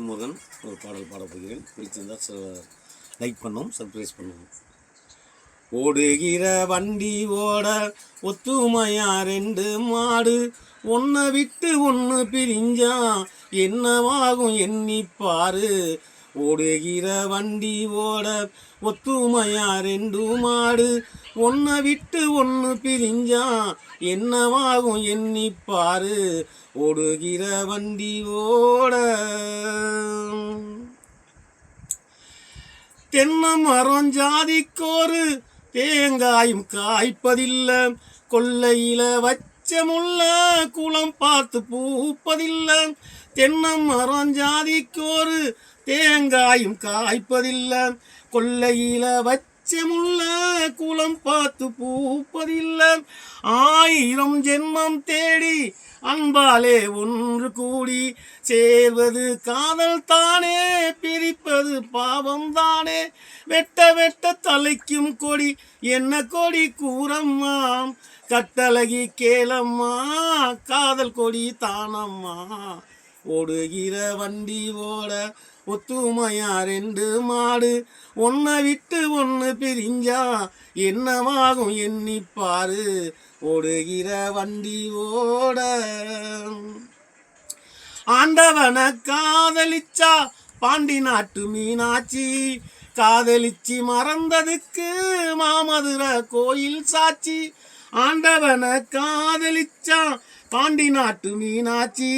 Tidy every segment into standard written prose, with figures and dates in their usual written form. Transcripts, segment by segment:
முருகன் ஒரு பாடல் பாடப் போகிறேன். பிடிச்சிருந்தால் லைக் பண்ணுவோம், சர்ப்ரைஸ் பண்ணுவோம். ஓடுகிற வண்டி ஓட ஒத்துமையா ரெண்டு மாடு, ஒன்றை விட்டு ஒன்று பிரிஞ்சா என்னவாகும் எண்ணிப்பாரு. ஓடுகிற வண்டி ஓட ஒத்துமையா ரெண்டு மாடு, ஒன்றை விட்டு ஒன்று பிரிஞ்சா என்னவாகும் எண்ணிப்பாரு. ஓடுகிற வண்டி ஓட தென்னை மரம் ஜாதிக்கோரு தேங்காயும் காய்ப்பதில்லை, கொல்லையில வச்ச முள்ள குளம் பார்த்து பூப்பதில்லை. தென்னை மரம் ஜாதிக்கோரு தேங்காயும் காய்ப்பதில்லை, கொல்லையில வச்ச முள்ள குளம் பார்த்து பூப்பதில்லை. 1000 ஜென்மம் தேடி அன்பாலே ஒன்று கூடி சேர்வது காதல் தானே, பிரிப்பது பாவம் தானே. வெட்ட வெட்ட தலைக்கும் கொடி என்ன கொடி கூறம்மா, கட்டழகி கேளம்மா காதல் கொடி தானம்மா. ஓடுகிற வண்டி ஓட ஒத்துமையா ரெண்டு மாடு, ஒன்றை விட்டு ஒன்று பிரிஞ்சா என்னவாகும் எண்ணிப்பாரு. ஓடுகிற வண்டி ஓட ஆண்டவனை காதலிச்சா பாண்டி நாட்டு மீனாட்சி, காதலிச்சு மறந்ததுக்கு மாமதுரை கோயில் சாட்சி. ஆண்டவனை காதலிச்சா பாண்டி நாட்டு மீனாட்சி,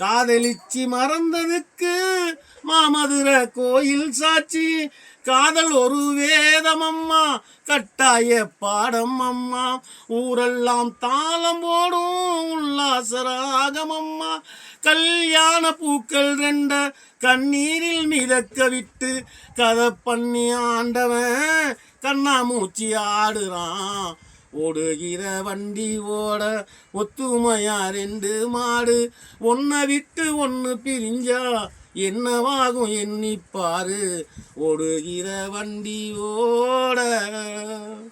காதலிச்சு மறந்ததுக்கு மாமதுரை கோயில் சாட்சி. காதல் ஒரு வேதம் அம்மா, கட்டாய பாடம் அம்மா, ஊரெல்லாம் தாளம் போடும் உல்லாசராகம் அம்மா. கல்யாண பூக்கள் ரெண்ட கண்ணீரில் மிதக்க விட்டு கதை பண்ணி ஆண்டவன் கண்ணாமூச்சி ஆடுறான். ஓடுகிற வண்டி ஓட ஒத்துமையா ரெண்டு மாடு, ஒன்றை விட்டு ஒன்று பிரிஞ்சா என்னவாகும் எண்ணிப்பாரு. ஓடுகிற வண்டி ஓட